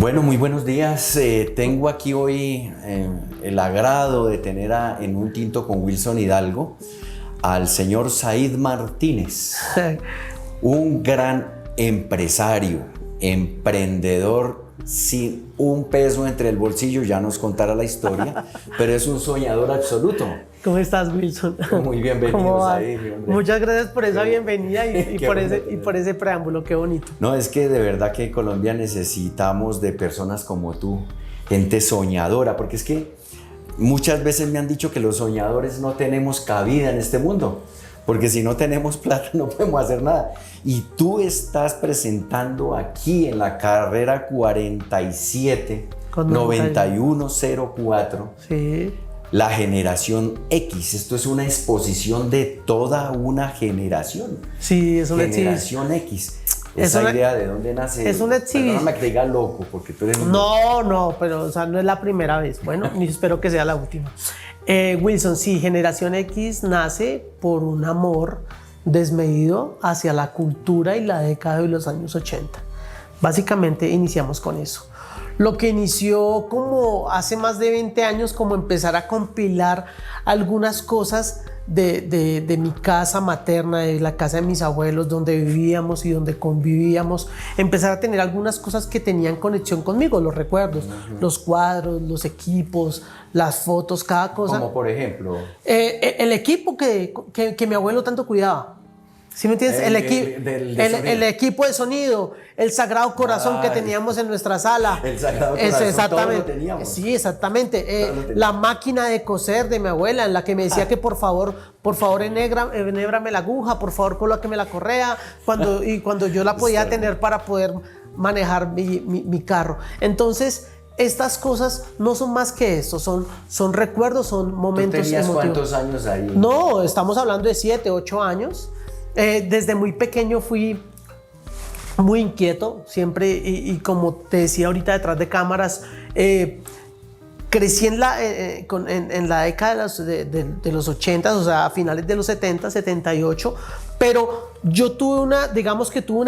Bueno, muy buenos días. Tengo aquí hoy el agrado de tener en un tinto con Wilson Hidalgo al señor Said Martínez, un gran empresario, emprendedor sin un peso entre el bolsillo, ya nos contará la historia, pero es un soñador absoluto. ¿Cómo estás, Wilson? Muy bienvenido, Said. Muchas gracias por esa bienvenida y por ese preámbulo, qué bonito. No, es que de verdad que en Colombia necesitamos de personas como tú, gente soñadora, porque es que muchas veces me han dicho que los soñadores no tenemos cabida en este mundo, porque si no tenemos plata no podemos hacer nada. Y tú estás presentando aquí en la carrera 47, 9104, sí, la generación X. Esto es una exposición de toda una generación. Sí, es una generación X. Esa idea de dónde nace. Es una exhibición. Perdóname que te diga loco, porque tú eres No, pero o sea, no es la primera vez. Bueno, ni espero que sea la última. Wilson, sí, generación X nace por un amor desmedido hacia la cultura y la década de los años 80. Básicamente iniciamos con eso. Lo que inició como hace más de 20 años, como empezar a compilar algunas cosas de mi casa materna, de la casa de mis abuelos, donde vivíamos y donde convivíamos, empezar a tener algunas cosas que tenían conexión conmigo, los recuerdos, los cuadros, los equipos, las fotos, cada cosa. Como por ejemplo. El equipo que mi abuelo tanto cuidaba. ¿Sí me entiendes? El equipo de sonido, el Sagrado Corazón que teníamos en nuestra sala. El Sagrado Corazón, exactamente. todos lo teníamos. Sí, exactamente. La máquina de coser de mi abuela, en la que me decía que por favor enhébrame la aguja, por favor colóqueme la correa, cuando yo la podía tener para poder manejar mi carro. Entonces, estas cosas no son más que esto, son recuerdos, son momentos ¿Tú tenías emotivos. cuántos años ahí? No, estamos hablando de 7, 8 años. Desde muy pequeño fui muy inquieto, siempre, y como te decía ahorita detrás de cámaras, crecí en la década de los 80, o sea, a finales de los 70, 78, pero yo tuve una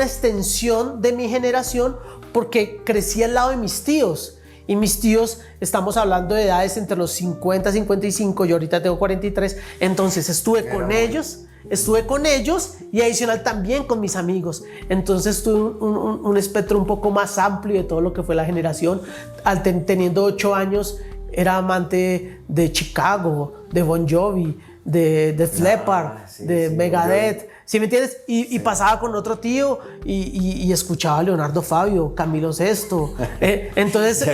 extensión de mi generación porque crecí al lado de mis tíos. Y mis tíos, estamos hablando de edades entre los 50 y 55, yo ahorita tengo 43, entonces estuve con ellos y adicional también con mis amigos. Entonces tuve un espectro un poco más amplio de todo lo que fue la generación. Teniendo 8 años, era amante de Chicago, de Bon Jovi, de Def Leppard, de Megadeth. ¿Sí me entiendes? Y pasaba con otro tío y escuchaba a Leonardo Fabio, Camilo Sesto. Entonces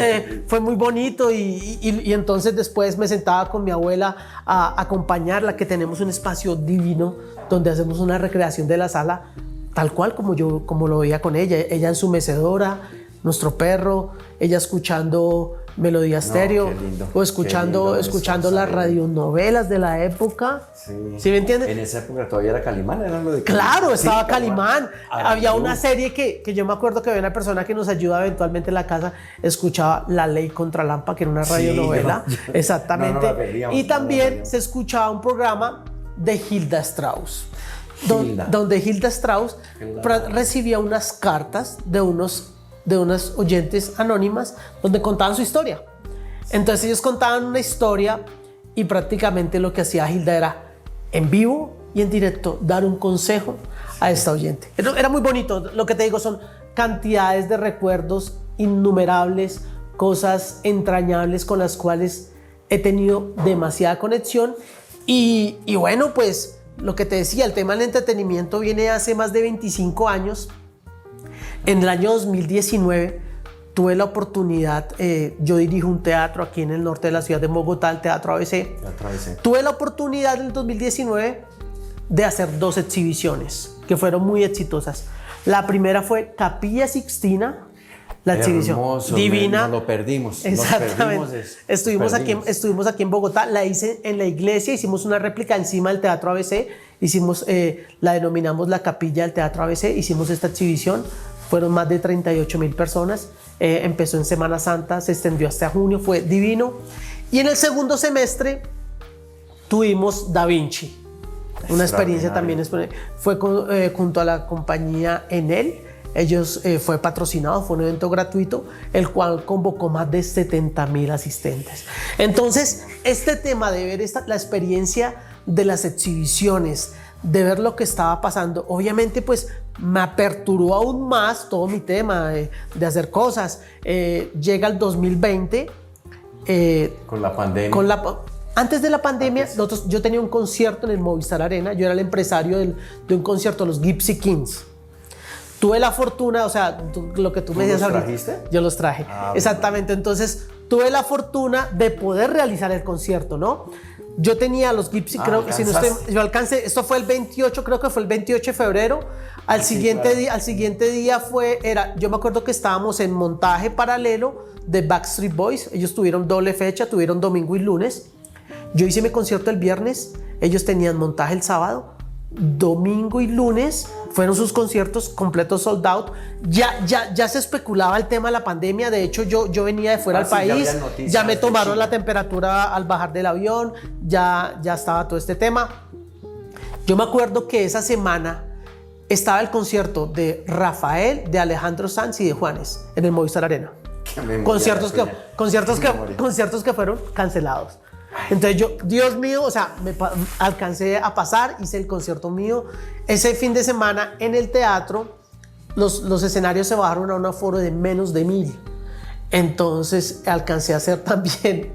fue muy bonito y entonces después me sentaba con mi abuela a acompañarla, que tenemos un espacio divino donde hacemos una recreación de la sala, tal cual como lo veía con ella. Ella en su mecedora, nuestro perro, ella escuchando Melodía Estéreo, o escuchando las radionovelas de la época. ¿Sí me entiendes? En esa época todavía era Calimán, era lo de Calimán. Claro, estaba sí, Calimán. Había una serie que yo me acuerdo que había una persona que nos ayuda eventualmente en la casa, escuchaba La Ley contra Lampa, que era una radionovela. Exactamente. No la veíamos, y también se escuchaba un programa de Hilda Strauss. Donde Hilda Strauss recibía unas cartas de unas oyentes anónimas donde contaban su historia. Entonces ellos contaban una historia y prácticamente lo que hacía Hilda era en vivo y en directo dar un consejo a esta oyente. Era muy bonito. Lo que te digo son cantidades de recuerdos innumerables, cosas entrañables con las cuales he tenido demasiada conexión y bueno, pues lo que te decía, el tema del entretenimiento viene hace más de 25 años. En el año 2019 tuve la oportunidad, yo dirijo un teatro aquí en el norte de la ciudad de Bogotá, el Teatro ABC. Tuve la oportunidad en el 2019 de hacer 2 exhibiciones que fueron muy exitosas. La primera fue Capilla Sixtina, la exhibición divina. Nos lo perdimos. Exactamente. Estuvimos aquí en Bogotá, la hice en la iglesia, hicimos una réplica encima del Teatro ABC, la denominamos la Capilla del Teatro ABC, hicimos esta exhibición. Fueron más de 38,000 personas. Empezó en Semana Santa, se extendió hasta junio, fue divino. Y en el segundo semestre tuvimos Da Vinci. Una experiencia también. Fue junto a la compañía Enel. Ellos fue patrocinado, fue un evento gratuito, el cual convocó más de 70,000 asistentes. Entonces, este tema de ver la experiencia de las exhibiciones, de ver lo que estaba pasando, obviamente pues me aperturó aún más todo mi tema de hacer cosas. Llega el 2020. Con la pandemia. Antes de la pandemia, yo tenía un concierto en el Movistar Arena. Yo era el empresario de un concierto, los Gypsy Kings. Tuve la fortuna, o sea, lo que tú me decías ahorita. ¿Los trajiste? Yo los traje, exactamente. Entonces, tuve la fortuna de poder realizar el concierto, ¿no? Yo tenía los Gypsy, creo que si no estoy, yo alcancé, esto fue el 28, creo que fue el 28 de febrero. Al siguiente día yo me acuerdo que estábamos en montaje paralelo de Backstreet Boys. Ellos tuvieron doble fecha, tuvieron domingo y lunes. Yo hice mi concierto el viernes, ellos tenían montaje el sábado, domingo y lunes fueron sus conciertos completos sold out. Ya se especulaba el tema de la pandemia. De hecho, yo venía de fuera del país, ya me tomaron la temperatura al bajar del avión, ya estaba todo este tema. Yo me acuerdo que esa semana estaba el concierto de Rafael, de Alejandro Sanz y de Juanes en el Movistar Arena. Conciertos que fueron cancelados. Entonces yo, Dios mío, o sea, alcancé a pasar, hice el concierto mío. Ese fin de semana en el teatro, los escenarios se bajaron a un aforo de menos de 1,000. Entonces alcancé a hacer también.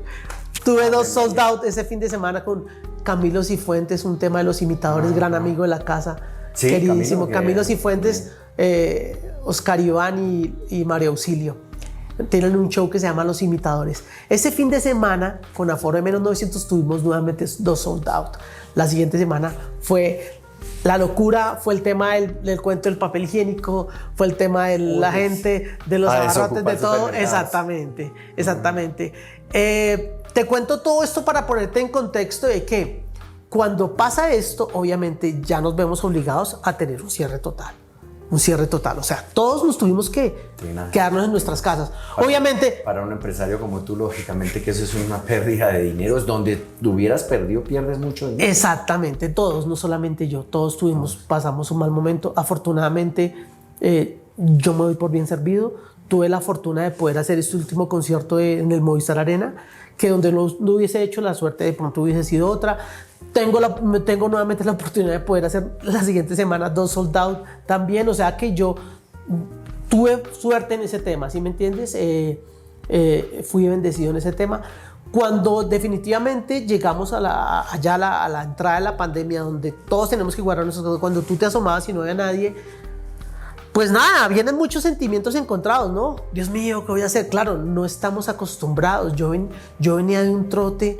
Tuve 2 sold out ese fin de semana con Camilo Cifuentes, un tema de Los Imitadores, gran amigo de la casa, sí, queridísimo. Camilo Cifuentes, Oscar Iván y María Auxilio. Tienen un show que se llama Los Imitadores. Ese fin de semana, con aforo de menos 900, tuvimos nuevamente 2 sold out. La siguiente semana fue la locura, fue el tema del cuento del papel higiénico, fue el tema de la gente, de los abarrotes, de todo. Exactamente. Te cuento todo esto para ponerte en contexto de que cuando pasa esto, obviamente ya nos vemos obligados a tener un cierre total. O sea, todos nos tuvimos que quedarnos en nuestras casas. Obviamente. Para un empresario como tú, lógicamente que eso es una pérdida de dinero. Es donde tú hubieras perdido, pierdes mucho dinero. Exactamente, todos, no solamente yo. Todos pasamos un mal momento. Afortunadamente, yo me doy por bien servido. Tuve la fortuna de poder hacer este último concierto en el Movistar Arena, que donde no hubiese hecho, la suerte de pronto hubiese sido otra. Tengo nuevamente la oportunidad de poder hacer la siguiente semana 2 sold out también. O sea que yo tuve suerte en ese tema, ¿sí me entiendes? Fui bendecido en ese tema. Cuando definitivamente llegamos a la entrada de la pandemia, donde todos tenemos que guardar nuestras cosas, cuando tú te asomabas y no había nadie, pues nada, vienen muchos sentimientos encontrados, ¿no? Dios mío, ¿qué voy a hacer? Claro, no estamos acostumbrados. Yo venía de un trote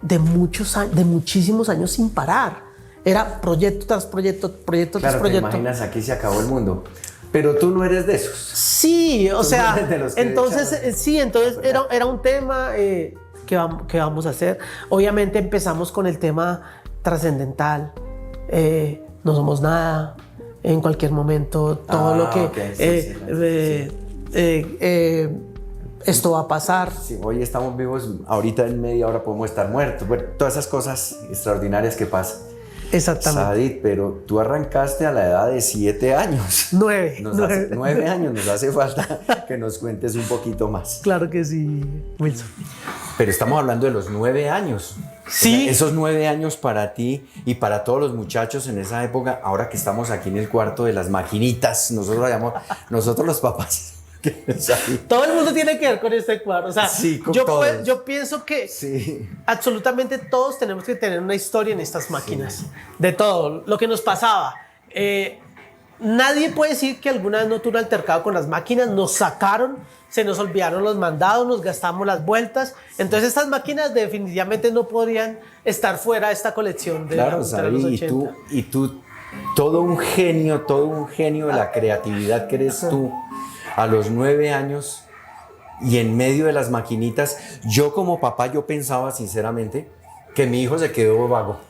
de muchísimos años sin parar. Era proyecto tras proyecto, proyecto tras proyecto. Te imaginas, aquí se acabó el mundo. Pero tú no eres de esos. Sí, o sea, entonces era un tema que vamos a hacer. Obviamente empezamos con el tema trascendental. No somos nada. En cualquier momento, todo lo que esto va a pasar. Sí, hoy estamos vivos, ahorita en media hora podemos estar muertos. Bueno, todas esas cosas extraordinarias que pasan. Exactamente. Sadit, pero tú arrancaste a la edad de 7 años. 9 años. Nos hace falta que nos cuentes un poquito más. Claro que sí, Wilson. Pero estamos hablando de los 9 años. Sí. O sea, esos 9 años para ti y para todos los muchachos en esa época, ahora que estamos aquí en el cuarto de las maquinitas, nosotros lo llamamos, nosotros los papás. Todo el mundo tiene que ver con este cuadro. O sea, sí, yo pienso que sí, absolutamente todos tenemos que tener una historia en estas máquinas. Sí. De todo lo que nos pasaba. Nadie puede decir que alguna vez no tuvo un altercado con las máquinas. Nos sacaron, se nos olvidaron los mandados, nos gastamos las vueltas. Entonces estas máquinas definitivamente no podrían estar fuera de esta colección de, claro, los 80. Y tú, todo un genio de la creatividad que eres tú. A los 9 años y en medio de las maquinitas, yo como papá, yo pensaba sinceramente que mi hijo se quedó vago.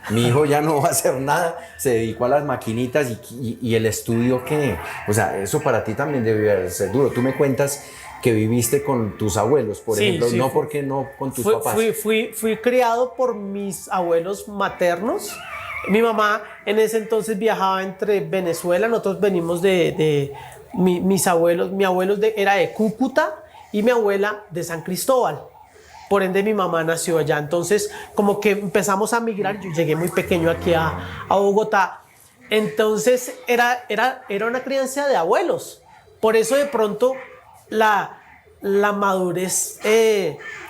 Mi hijo ya no va a hacer nada, se dedicó a las maquinitas y el estudio que, o sea, eso para ti también debe ser duro. Tú me cuentas que viviste con tus abuelos, por ejemplo, no porque no con tus papás. Fui criado por mis abuelos maternos, Mi mamá en ese entonces viajaba entre Venezuela, nosotros venimos mis abuelos, mi abuelo era de Cúcuta y mi abuela de San Cristóbal. Por ende, mi mamá nació allá. Entonces, como que empezamos a migrar. Yo llegué muy pequeño aquí a Bogotá. Entonces, era una crianza de abuelos. Por eso, de pronto, la madurez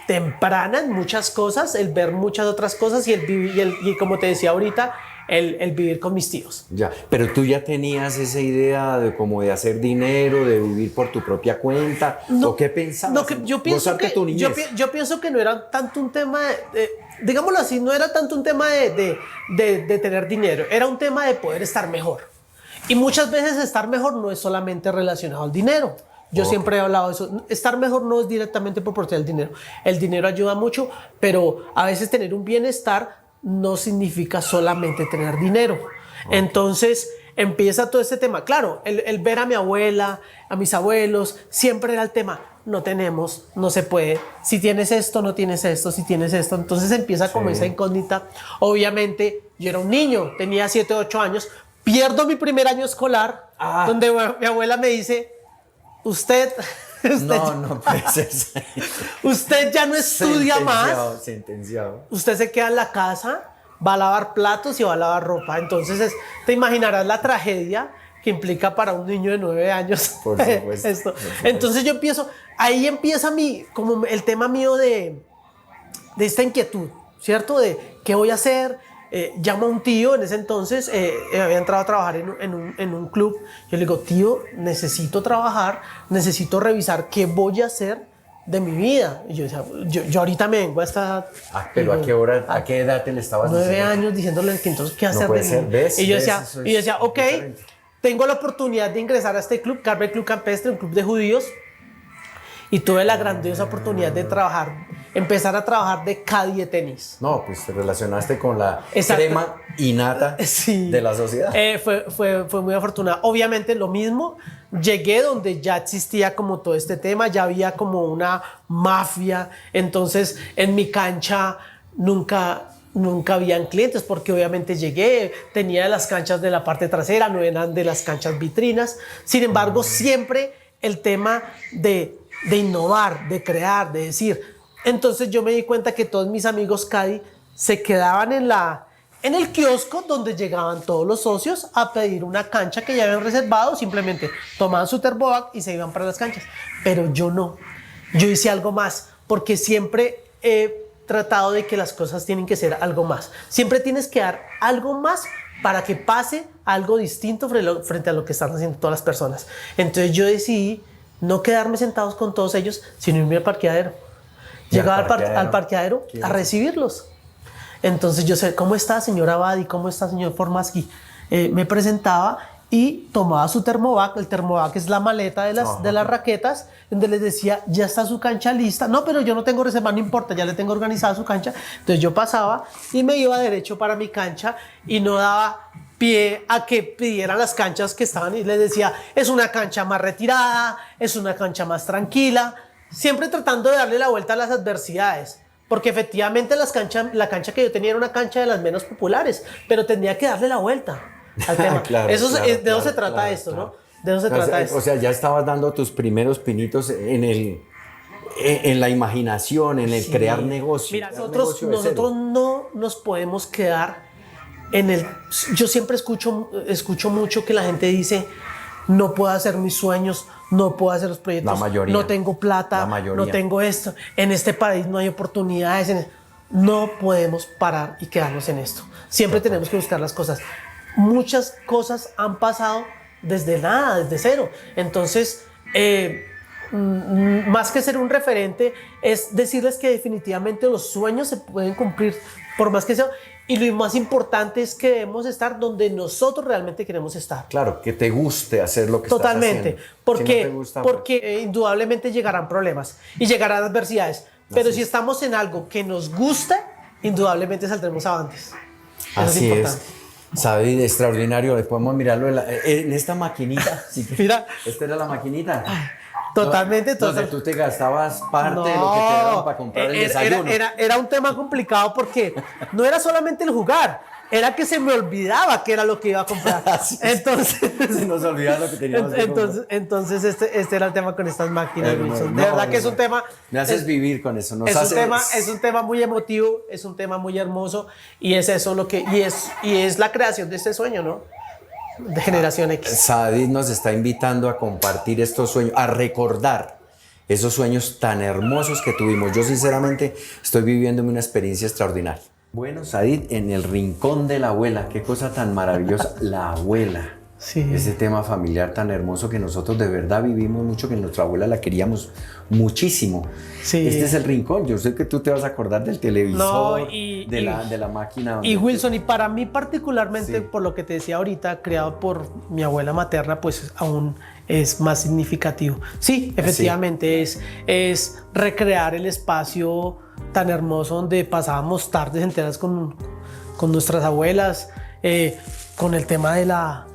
temprana en muchas cosas, el ver muchas otras cosas y el vivir, y como te decía ahorita, el vivir con mis tíos. Ya, pero tú ya tenías esa idea de como de hacer dinero, de vivir por tu propia cuenta, ¿o qué pensabas? No, yo pienso que no era tanto un tema digámoslo así, no era tanto un tema de tener dinero, era un tema de poder estar mejor. Y muchas veces estar mejor no es solamente relacionado al dinero. Yo siempre he hablado de eso. Estar mejor no es directamente proporcional al dinero. El dinero ayuda mucho, pero a veces tener un bienestar no significa solamente tener dinero. Entonces empieza todo este tema. Claro, el ver a mi abuela, a mis abuelos, siempre era el tema. No tenemos, no se puede. Si tienes esto, no tienes esto. Si tienes esto, entonces empieza como esa incógnita. Obviamente, yo era un niño, tenía 7 o 8 años. Pierdo mi primer año escolar, donde mi abuela me dice, usted no puede ser. Usted ya no estudia más. Sentenciado. Usted se queda en la casa, va a lavar platos y va a lavar ropa. Entonces, te imaginarás la tragedia que implica para un niño de 9 años. Por supuesto. Esto. Entonces yo ahí empieza como el tema mío de esta inquietud, ¿cierto? De qué voy a hacer. Llamo a un tío, en ese entonces había entrado a trabajar en un club. Yo le digo, tío, necesito trabajar, necesito revisar qué voy a hacer de mi vida. Y yo decía, yo ahorita me vengo a esta... pero ¿a qué edad te le estabas 9 diciendo? años diciéndole que entonces qué hacer puede de ser, mí. ¿ves? Y yo ¿Ves? decía, ok, diferente. tengo la oportunidad de ingresar a este club, Carver Club Campestre, un club de judíos. Y tuve la grandiosa oportunidad de empezar a trabajar de caddy de tenis. No, pues te relacionaste con la crema innata de la sociedad. Fue muy afortunado. Obviamente lo mismo, llegué donde ya existía como todo este tema, ya había como una mafia. Entonces en mi cancha nunca habían clientes porque obviamente llegué, tenía las canchas de la parte trasera, no eran de las canchas vitrinas. Sin embargo, siempre el tema de innovar, de crear, de decir. Entonces yo me di cuenta que todos mis amigos caddy se quedaban en el kiosco donde llegaban todos los socios a pedir una cancha que ya habían reservado, simplemente tomaban su Thermovac y se iban para las canchas. Pero yo no, yo hice algo más, porque siempre he tratado de que las cosas tienen que ser algo más. Siempre tienes que dar algo más para que pase algo distinto frente a lo que están haciendo todas las personas. Entonces yo decidí no quedarme sentados con todos ellos, sino irme al parqueadero. Llegaba al parqueadero a recibirlos. Entonces yo sé, ¿cómo está señor Abadi? ¿Cómo está señor Formansky? Me presentaba y tomaba su Thermovac. El Thermovac es la maleta de las raquetas, donde les decía, ya está su cancha lista. No, pero yo no tengo reserva, no importa, ya le tengo organizada su cancha. Entonces yo pasaba y me iba derecho para mi cancha y no daba pie a que pidieran las canchas que estaban, y les decía, es una cancha más retirada, es una cancha más tranquila, siempre tratando de darle la vuelta a las adversidades, porque efectivamente la cancha que yo tenía era una cancha de las menos populares, pero tenía que darle la vuelta al tema. De eso se trata esto, ¿no? De eso se trata esto. O sea, ya estabas dando tus primeros pinitos en la imaginación, en el crear negocio. Mira, nosotros no nos podemos quedar yo siempre escucho mucho que la gente dice, no puedo hacer mis sueños, no puedo hacer los proyectos, la mayoría, no tengo plata, no tengo esto, en este país no hay oportunidades. No podemos parar y quedarnos en esto. Siempre tenemos que buscar las cosas. Muchas cosas han pasado desde nada, desde cero. Entonces, más que ser un referente, es decirles que definitivamente los sueños se pueden cumplir, por más que sea. Y lo más importante es que debemos estar donde nosotros realmente queremos estar. Claro, que te guste hacer lo que estás haciendo. Totalmente, porque indudablemente llegarán problemas y llegarán adversidades. Pero si estamos en algo que nos gusta, indudablemente saldremos avantes. Así es. Sabe, extraordinario. Podemos mirarlo en esta maquinita. Mira. Esta era la maquinita. Totalmente. Donde tú te gastabas parte de lo que te daban para comprar el desayuno. Era un tema complicado porque no era solamente el jugar. era que se me olvidaba que era lo que iba a comprar. Entonces, se nos olvidaba lo que teníamos que comprar. Entonces este era el tema con estas máquinas, Wilson. No, De verdad que es un tema... Me haces vivir con eso. Es un tema muy emotivo, es un tema muy hermoso y es eso lo que... Y es la creación de este sueño, ¿no? De Generación X. Saadit nos está invitando a compartir estos sueños, a recordar esos sueños tan hermosos que tuvimos. Yo sinceramente estoy viviéndome una experiencia extraordinaria. Bueno, Saadit, en el rincón de la abuela, qué cosa tan maravillosa, la abuela. Sí. Ese tema familiar tan hermoso que nosotros de verdad vivimos mucho, que nuestra abuela la queríamos muchísimo. Sí. Este es el rincón. Yo sé que tú te vas a acordar del televisor, de la máquina. Y Wilson, y para mí particularmente, por lo que te decía ahorita, creado por mi abuela materna, pues aún es más significativo. Sí, efectivamente, es recrear el espacio tan hermoso donde pasábamos tardes enteras con nuestras abuelas, con el tema de la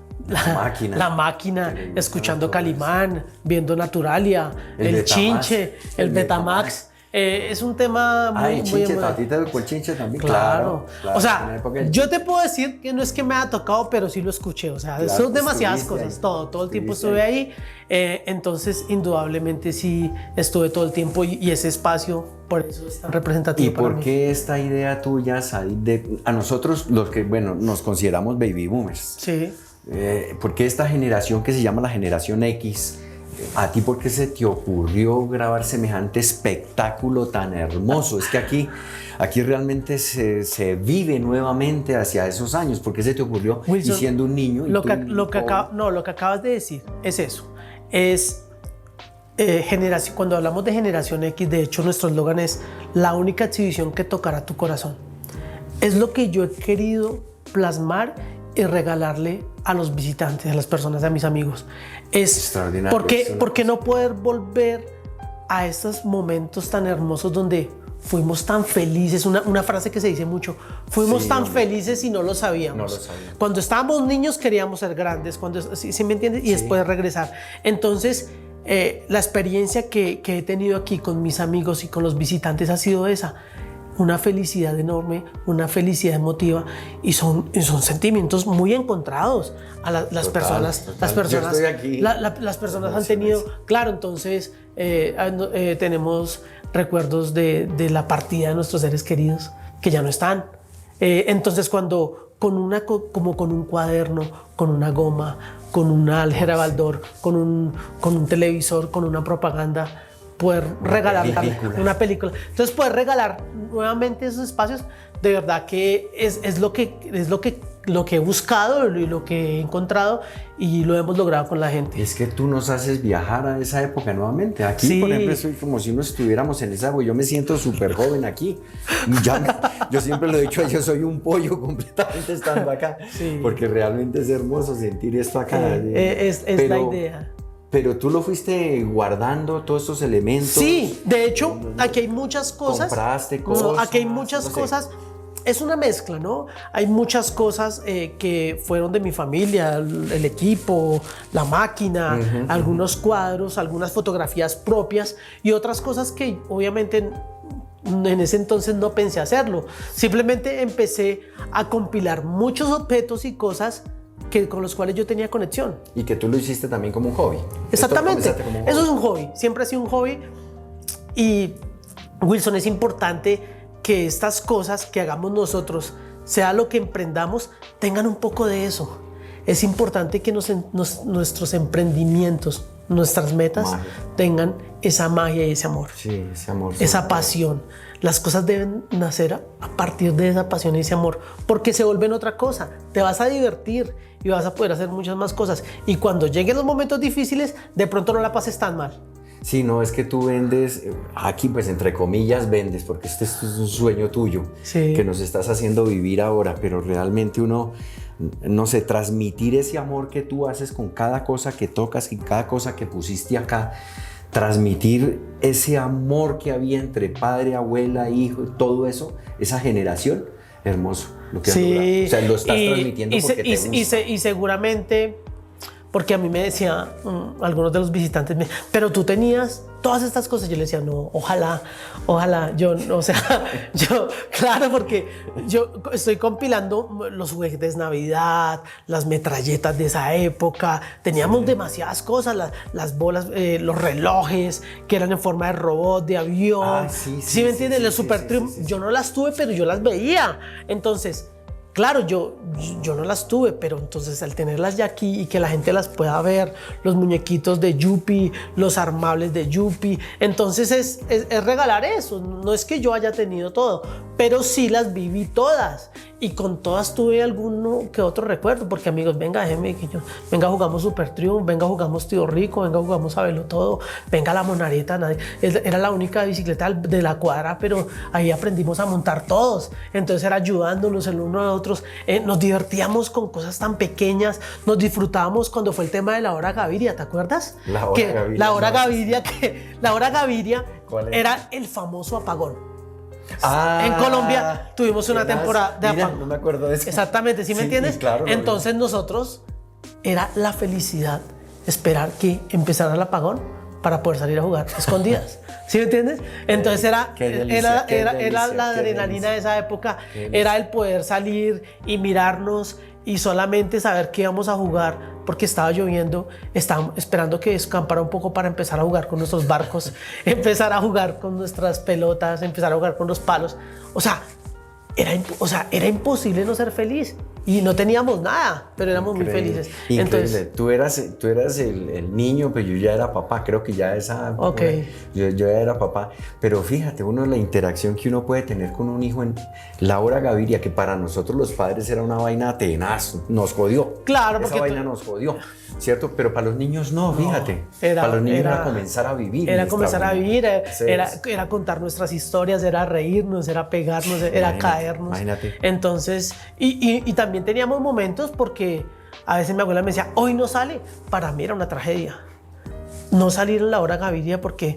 máquina, escuchando Calimán, viendo Naturalia, el Chinche, el Betamax. Es un tema muy... Chinche, ¿a ti te tocó el Chinche también? Claro. O sea, yo te puedo decir que no es que me haya tocado, pero sí lo escuché. O sea, son demasiadas cosas. Todo el tiempo estuve ahí. Entonces, indudablemente sí estuve todo el tiempo y ese espacio, por eso es tan representativo. ¿Y por qué esta idea tuya, Said, a nosotros, los que, bueno, nos consideramos baby boomers? Sí. ¿Por qué esta generación que se llama la generación X? ¿A ti por qué se te ocurrió grabar semejante espectáculo tan hermoso? Es que aquí realmente se vive nuevamente hacia esos años. ¿Por qué se te ocurrió, Wilson, y siendo un niño? Lo que acabas de decir es eso. Cuando hablamos de generación X, de hecho nuestro eslogan es la única exhibición que tocará tu corazón. Es lo que yo he querido plasmar y regalarle a los visitantes, a las personas, a mis amigos. Es extraordinario. ¿Por qué no poder volver a estos momentos tan hermosos donde fuimos tan felices? Una frase que se dice mucho, fuimos tan felices y no lo sabíamos. Cuando estábamos niños queríamos ser grandes, ¿sí me entiendes? Y después regresar. Entonces, la experiencia que he tenido aquí con mis amigos y con los visitantes ha sido esa. Una felicidad enorme, una felicidad emotiva y son sentimientos muy encontrados a las personas. Las personas, las personas han tenido, claro, entonces tenemos recuerdos de la partida de nuestros seres queridos que ya no están. Entonces cuando como con un cuaderno, con una goma, con una álgebra Baldor, con un televisor, con una propaganda, poder regalar una película. Entonces poder regalar nuevamente esos espacios, de verdad que es lo que he buscado y lo que he encontrado y lo hemos logrado con la gente. Es que tú nos haces viajar a esa época nuevamente. Aquí, por ejemplo, soy como si no estuviéramos en esa época. Yo me siento súper joven aquí. Yo siempre lo he dicho, yo soy un pollo completamente estando acá, porque realmente es hermoso sentir esto acá. Es la idea. Pero tú lo fuiste guardando, todos estos elementos. Sí, de hecho, aquí hay muchas cosas. Compraste cosas. Aquí hay muchas cosas. Es una mezcla, ¿no? Hay muchas cosas que fueron de mi familia, el equipo, la máquina, algunos cuadros, algunas fotografías propias y otras cosas que obviamente en ese entonces no pensé hacerlo. Simplemente empecé a compilar muchos objetos y cosas con los cuales yo tenía conexión. Y que tú lo hiciste también como un hobby. Exactamente. Eso es un hobby. Siempre ha sido un hobby. Y Wilson, es importante que estas cosas que hagamos nosotros, sea lo que emprendamos, tengan un poco de eso. Es importante que nuestros emprendimientos, nuestras metas, tengan esa magia y ese amor. Sí, ese amor. Esa pasión. Las cosas deben nacer a partir de esa pasión y ese amor, porque se vuelven otra cosa. Te vas a divertir y vas a poder hacer muchas más cosas. Y cuando lleguen los momentos difíciles, de pronto no la pases tan mal. Sí, no, es que tú vendes, aquí pues entre comillas vendes, porque este es un sueño tuyo, que nos estás haciendo vivir ahora, pero realmente uno, no sé, transmitir ese amor que tú haces con cada cosa que tocas y cada cosa que pusiste acá, transmitir ese amor que había entre padre, abuela, hijo, todo eso, esa generación, hermoso lo que has logrado. O sea, lo estás transmitiendo porque te gusta. Y seguramente, porque a mí me decía algunos de los visitantes, pero tú tenías todas estas cosas. Yo le decía, no, ojalá, yo, o sea, yo, claro, porque yo estoy compilando los juguetes de Navidad, las metralletas de esa época, teníamos demasiadas cosas, las bolas, los relojes que eran en forma de robot, de avión, ¿sí me entiendes? Los Super Triumph, yo no las tuve, pero yo las veía. Entonces, claro, yo no las tuve, pero entonces al tenerlas ya aquí y que la gente las pueda ver, los muñequitos de Yupi, los armables de Yupi, entonces es regalar eso. No es que yo haya tenido todo, pero sí las viví todas y con todas tuve alguno que otro recuerdo, porque amigos, venga, déjeme que yo, venga, jugamos Super Triumph, venga, jugamos Tío Rico, venga, jugamos Sabelo Todo, venga, la Monareta, era la única bicicleta de la cuadra, pero ahí aprendimos a montar todos, entonces era ayudándonos el uno a otros, nos divertíamos con cosas tan pequeñas, nos disfrutábamos cuando fue el tema de la hora Gaviria, ¿te acuerdas? La hora Gaviria era el famoso apagón. En Colombia tuvimos una temporada de apagón. No me acuerdo de eso. Exactamente, ¿sí me entiendes? Claro, entonces nosotros era la felicidad esperar que empezara el apagón para poder salir a jugar escondidas. ¿Sí me entiendes? Entonces era la adrenalina de esa época, era el poder salir y mirarnos y solamente saber que íbamos a jugar porque estaba lloviendo, estábamos esperando que escampara un poco para empezar a jugar con nuestros barcos, empezar a jugar con nuestras pelotas, empezar a jugar con los palos. O sea, era imposible no ser feliz y no teníamos nada, pero éramos muy felices. Increíble. Entonces, tú eras el niño, pero yo ya era papá, creo que ya esa... Okay. Yo ya era papá, pero fíjate, la interacción que uno puede tener con un hijo en la hora Gaviria, que para nosotros los padres era una vaina tenaz, nos jodió. Claro, esa vaina nos jodió, ¿cierto? Pero para los niños no, fíjate. Para los niños era comenzar a vivir. Era comenzar a vivir, era contar nuestras historias, era reírnos, era pegarnos, era caernos. Imagínate. Entonces, y también teníamos momentos porque a veces mi abuela me decía, hoy no sale. Para mí era una tragedia. No salir en la hora Gaviria porque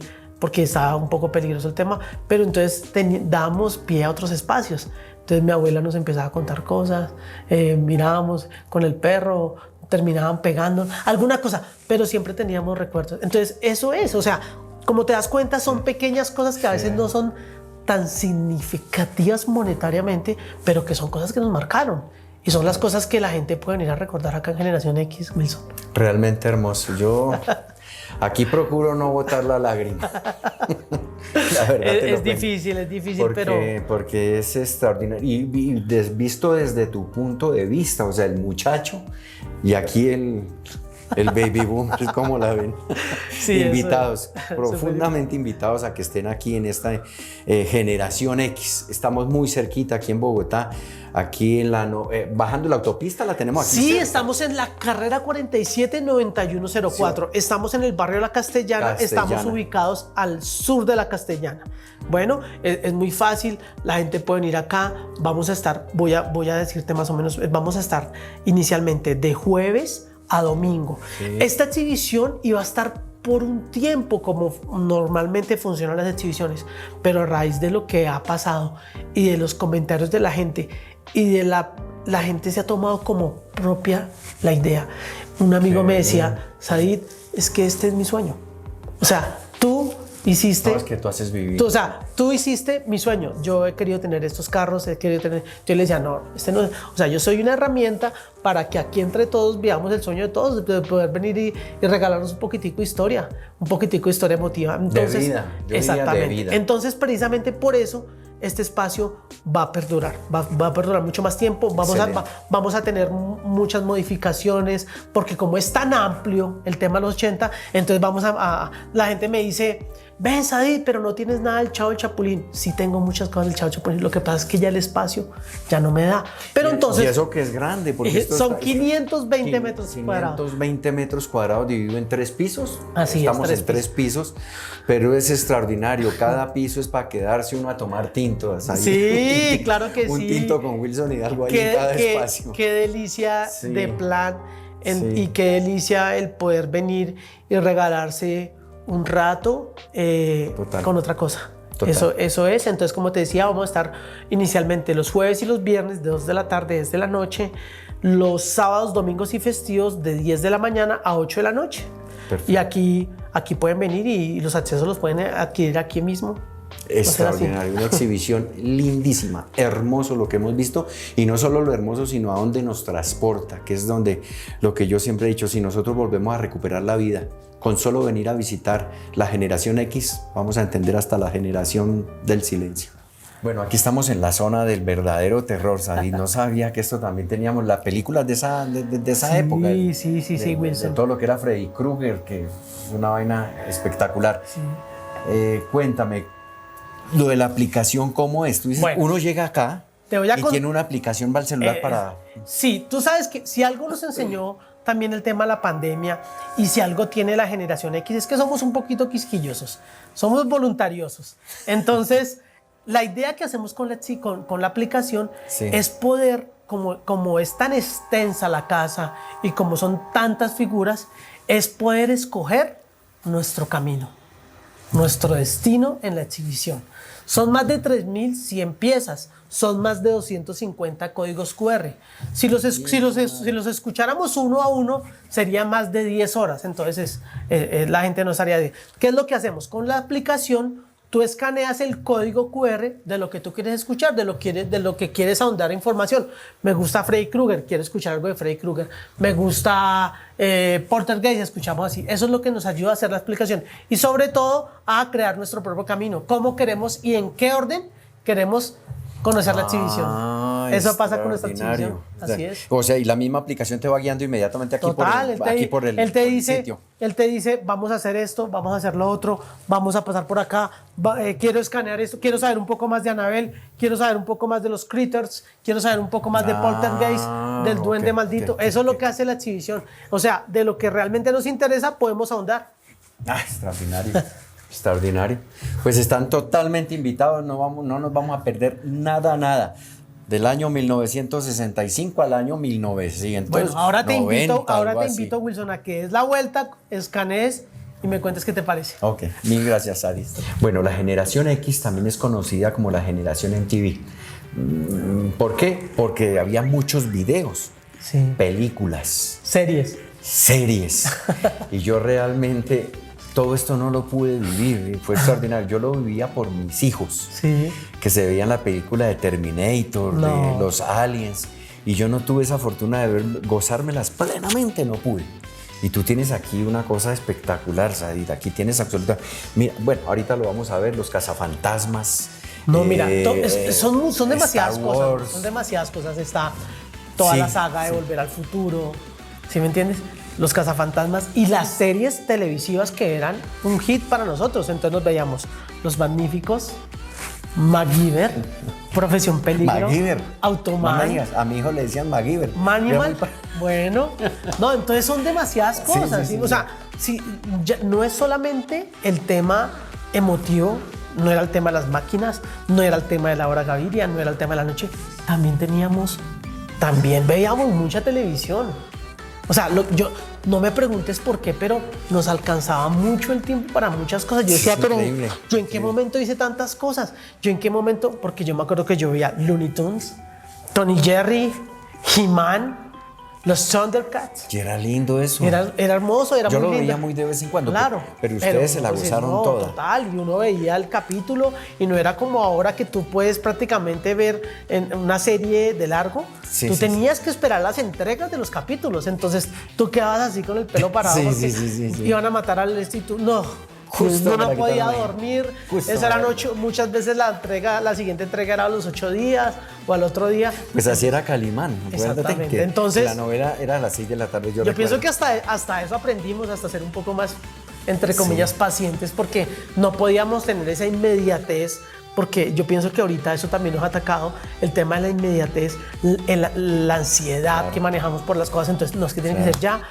estaba un poco peligroso el tema, pero entonces dábamos pie a otros espacios. Entonces mi abuela nos empezaba a contar cosas, mirábamos con el perro, terminaban pegando, alguna cosa, pero siempre teníamos recuerdos. Entonces eso es, o sea, como te das cuenta, son pequeñas cosas que a veces no son tan significativas monetariamente, pero que son cosas que nos marcaron. Y son las cosas que la gente puede venir a recordar acá en Generación X, Wilson. Realmente hermoso. Yo aquí procuro no botar la lágrima. La verdad es difícil, porque es extraordinario. Y visto desde tu punto de vista, o sea, el muchacho y aquí el baby boom, ¿cómo la ven? Sí, invitados, profundamente invitados a que estén aquí en esta Generación X. Estamos muy cerquita aquí en Bogotá, aquí en bajando la autopista, la tenemos aquí. Sí, cerca. Estamos en la carrera 479104. Sí. Estamos en el barrio La Castellana. Estamos ubicados al sur de La Castellana. Bueno, es muy fácil, la gente puede venir acá. Vamos a estar, voy a decirte más o menos, vamos a estar inicialmente de jueves a domingo. Sí. Esta exhibición iba a estar por un tiempo como normalmente funcionan las exhibiciones, pero a raíz de lo que ha pasado y de los comentarios de la gente y de la gente se ha tomado como propia la idea. Un amigo me decía, Said, es que este es mi sueño. O sea, tú hiciste... No, es que tú haces vivir. Tú hiciste mi sueño. Yo he querido tener estos carros, Yo le decía, no, no... O sea, yo soy una herramienta para que aquí entre todos veamos el sueño de todos, de poder venir y regalarnos un poquitico de historia, emotiva. Entonces, de vida. Exactamente. De vida. Entonces, precisamente por eso, este espacio va a perdurar, va a perdurar mucho más tiempo, vamos a tener muchas modificaciones, porque como es tan amplio el tema de los 80, entonces la gente me dice, ven Said, pero no tienes nada del Chavo del Chapulín. Sí tengo muchas cosas del Chavo del Chapulín, lo que pasa es que ya el espacio ya no me da. Pero entonces... Y eso que es grande, porque son 520 metros cuadrados. 520 metros cuadrados dividido en 3 pisos. Así Estamos es, en 3 pisos, pero es extraordinario. Cada piso es para quedarse uno a tomar tinto. ¿sabes? Sí, claro que sí. Un tinto con Wilson Hidalgo ahí en cada espacio. Qué delicia de plan y qué delicia el poder venir y regalarse un rato con otra cosa. Eso es. Entonces, como te decía, vamos a estar inicialmente los jueves y los viernes de 2 de la tarde, 10 de la noche, los sábados, domingos y festivos de 10 de la mañana a 8 de la noche. Perfecto. Y aquí pueden venir y los accesos los pueden adquirir aquí mismo. Extraordinario, una exhibición lindísima, hermoso lo que hemos visto, y no solo lo hermoso, sino a dónde nos transporta, que es donde lo que yo siempre he dicho, si nosotros volvemos a recuperar la vida, con solo venir a visitar la generación X, vamos a entender hasta la generación del silencio. Bueno, aquí estamos en la zona del verdadero terror, Sadie. No sabía que esto también teníamos las películas de esa época. Sí, Wilson. De todo lo que era Freddy Krueger, que es una vaina espectacular. Sí. Cuéntame, lo de la aplicación, ¿cómo es? Tú dices, Bueno, uno llega acá y tiene una aplicación para el celular para... Sí, tú sabes que si algo nos enseñó también el tema de la pandemia, y si algo tiene la generación X, es que somos un poquito quisquillosos, somos voluntariosos. Entonces, la idea que hacemos con la aplicación es poder, como es tan extensa la casa y como son tantas figuras, es poder escoger nuestro camino, nuestro destino en la exhibición. Son más de 3.100 piezas, son más de 250 códigos QR. Si los escucháramos uno a uno, serían más de 10 horas. Entonces, la gente no estaría de... ¿Qué es lo que hacemos? Con la aplicación, tú escaneas el código QR de lo que tú quieres escuchar, de lo que quieres ahondar información. Me gusta Freddy Krueger, quiero escuchar algo de Freddy Krueger. Me gusta Poltergeist, escuchamos así. Eso es lo que nos ayuda a hacer la explicación. Y sobre todo, a crear nuestro propio camino. Cómo queremos y en qué orden queremos conocer la exhibición. Eso pasa con nuestra exhibición. Así es. O sea, y la misma aplicación te va guiando inmediatamente aquí. Total, por el sitio. Él te dice, vamos a hacer esto, vamos a hacer lo otro, vamos a pasar por acá, quiero escanear esto, quiero saber un poco más de Annabelle, quiero saber un poco más de los Critters, quiero saber un poco más de Poltergeist, del duende maldito. Eso es lo que hace la exhibición. O sea, de lo que realmente nos interesa podemos ahondar. Extraordinario. Extraordinario. Pues están totalmente invitados, no nos vamos a perder nada. Del año 1965 al año 1990. Bueno, ahora te invito, Wilson, a que des la vuelta, escanees y me cuentes qué te parece. Ok, mil gracias, Sadie. Bueno, la generación X también es conocida como la generación MTV. ¿Por qué? Porque había muchos videos, películas, series. Y yo realmente... todo esto no lo pude vivir, fue extraordinario. Yo lo vivía por mis hijos, que se veían la película de Terminator, de los aliens, y yo no tuve esa fortuna de gozármelas plenamente, no pude. Y tú tienes aquí una cosa espectacular, Sadie, aquí tienes absoluta... Mira, bueno, ahorita lo vamos a ver, los cazafantasmas. No, mira, son demasiadas cosas, son demasiadas cosas. Está toda la saga de Volver al Futuro, ¿sí me entiendes? Los cazafantasmas y las series televisivas que eran un hit para nosotros. Entonces nos veíamos Los Magníficos, MacGyver, Profesión Peligro, Automan. No, a mi hijo le decían MacGyver. Bueno, no, entonces son demasiadas cosas. O sea, no es solamente el tema emotivo, no era el tema de las máquinas, no era el tema de la hora Gaviria, no era el tema de la noche. También veíamos mucha televisión. O sea, no me preguntes por qué, pero nos alcanzaba mucho el tiempo para muchas cosas. Yo decía, pero ¿yo en qué momento hice tantas cosas? ¿Yo en qué momento? Porque yo me acuerdo que yo veía Looney Tunes, Tony Jerry, He-Man, los Thundercats. Y era lindo eso. Era hermoso, era muy lindo. Yo lo veía muy de vez en cuando, claro, pero ustedes se la gozaron toda. Total, y uno veía el capítulo y no era como ahora que tú puedes prácticamente ver en una serie de largo. Tú tenías que esperar las entregas de los capítulos, entonces tú quedabas así con el pelo parado porque iban a matar al tú no. Justo no podía dormir. Esa era muchas veces la siguiente entrega era a los 8 días o al otro día. Pues así era Calimán. Exactamente. Que entonces, la novela era a las 6 de la tarde. Yo pienso que hasta eso aprendimos, hasta ser un poco más, entre comillas, pacientes, porque no podíamos tener esa inmediatez. Porque yo pienso que ahorita eso también nos ha atacado, el tema de la inmediatez, la ansiedad que manejamos por las cosas. Entonces, no es que tiene que ser ya,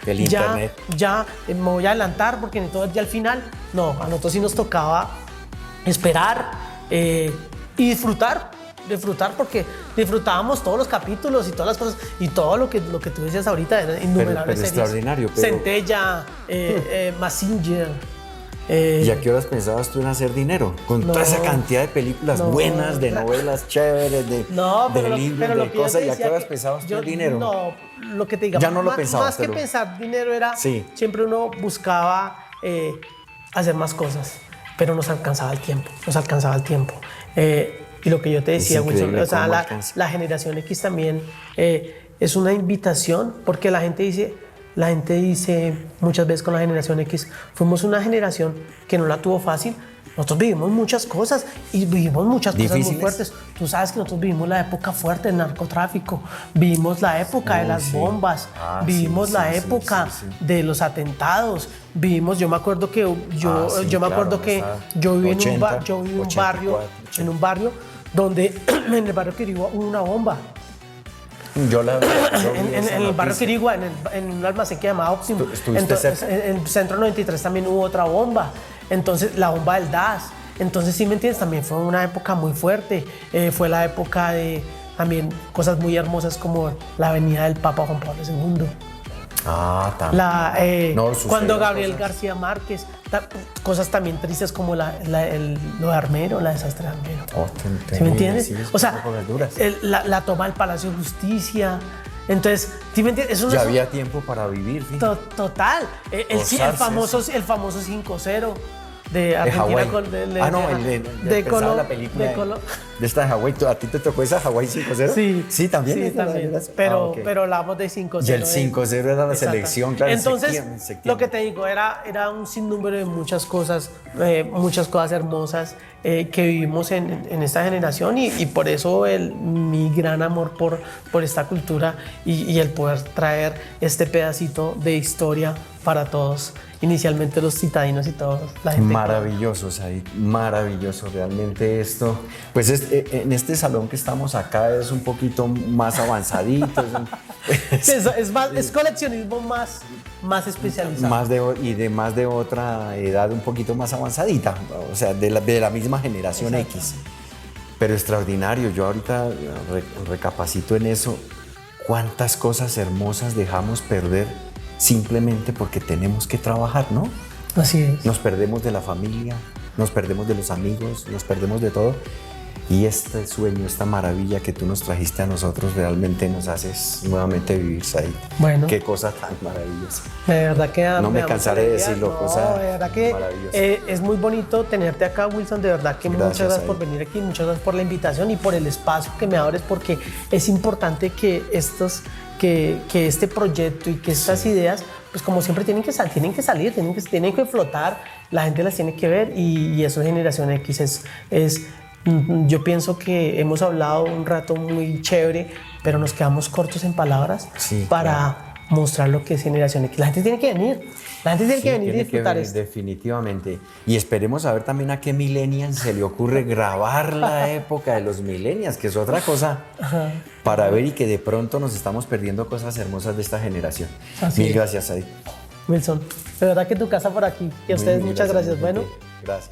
me voy a adelantar porque necesito ya al final. No, a nosotros sí nos tocaba esperar y disfrutar porque disfrutábamos todos los capítulos y todas las cosas y todo lo que tú decías ahorita eran innumerables series. Extraordinario. Centella, Mazinger. ¿Y a qué horas pensabas tú en hacer dinero? Con toda esa cantidad de películas buenas, de novelas chéveres, de libros, de cosas. ¿Y a qué horas pensabas tú en dinero? No, lo que te diga, Ya no lo más, pensabas, más que pensar dinero era, Sí. siempre uno buscaba hacer más cosas, pero nos alcanzaba el tiempo, y lo que yo te decía, Wilson, increíble o sea, cómo alcanza. la generación X también es una invitación, porque la gente dice muchas veces con la generación X, fuimos una generación que no la tuvo fácil. Nosotros vivimos muchas cosas y vivimos muchas cosas muy ¿Difíciles? fuertes. Tú sabes que nosotros vivimos la época fuerte del narcotráfico, vivimos la época de las sí. bombas, Ah, vivimos sí, la sí, época sí. de los atentados, yo me acuerdo que yo viví en un 80, barrio, 84, en un barrio donde en el barrio Quirigua hubo una bomba. Yo vi En esa el barrio noticia. Quirigua, en un almacén que se llamaba Optim. ¿Estuviste Entonces, cerca? en el Centro 93 también hubo otra bomba. Entonces, la bomba del DAS. Entonces, sí me entiendes, también fue una época muy fuerte. Fue la época de también cosas muy hermosas como la venida del Papa Juan Pablo II. Ah, también. No, Cuando sucedieron Gabriel cosas. García Márquez, cosas también tristes como lo de Armero, la desastre de Armero. Oh, ¿Sí me entiendes? sí, O sea, cosas duras. la toma del Palacio de Justicia. Entonces, ¿sí me entiendes? Eso no Ya es- había tiempo para vivir, fíjate. Total. El Gozarse famoso 5-0 de De Argentina. Hawái. con- de pensaba la película de esta de Hawái. ¿A ti te tocó esa Hawái 5-0? Sí, también. Sí, esa también. era- Pero, ok. pero hablamos de 5-0. Y el 5-0 era la Exacto. selección, claro, en Entonces, septiembre. lo que te digo, era un sinnúmero de muchas cosas hermosas que vivimos en esta generación y por eso mi gran amor por esta cultura y el poder traer este pedacito de historia para todos, inicialmente los citadinos y todos, la gente. Maravilloso, Said, maravilloso. Realmente esto, pues en este salón que estamos acá es un poquito más avanzadito, Sí, es coleccionismo más especializado. más de otra edad un poquito más avanzadita, o sea, de la misma generación Exacto. X. Pero extraordinario, yo ahorita recapacito en eso, cuántas cosas hermosas dejamos perder simplemente porque tenemos que trabajar, ¿no? Así es. Nos perdemos de la familia, nos perdemos de los amigos, nos perdemos de todo. Y este sueño, esta maravilla que tú nos trajiste a nosotros, realmente nos haces nuevamente vivir, Said. Bueno. Qué cosa tan maravillosa. De verdad que No me da cansaré de mucha alegría. decirlo, No, cosa de verdad que maravillosa. es muy bonito tenerte acá, Wilson. De verdad que muchas Gracias, gracias por Said. venir aquí, muchas gracias por la invitación y por el espacio que me abres, porque es importante que este proyecto y que estas ideas, pues como siempre tienen que salir, tienen que flotar, la gente las tiene que ver y eso es Generación X yo pienso que hemos hablado un rato muy chévere, pero nos quedamos cortos en palabras Sí, para mostrar lo que es Generación X. La gente tiene que venir, y Tiene disfrutar que ver, esto. definitivamente. Y esperemos a ver también a qué millennial se le ocurre grabar la época de los millennials, que es otra cosa para ver y que de pronto nos estamos perdiendo cosas hermosas de esta generación. Así Mil es. gracias, Said. Wilson, de verdad que tu casa por aquí y a ustedes Mil muchas gracias. Bueno. Gracias.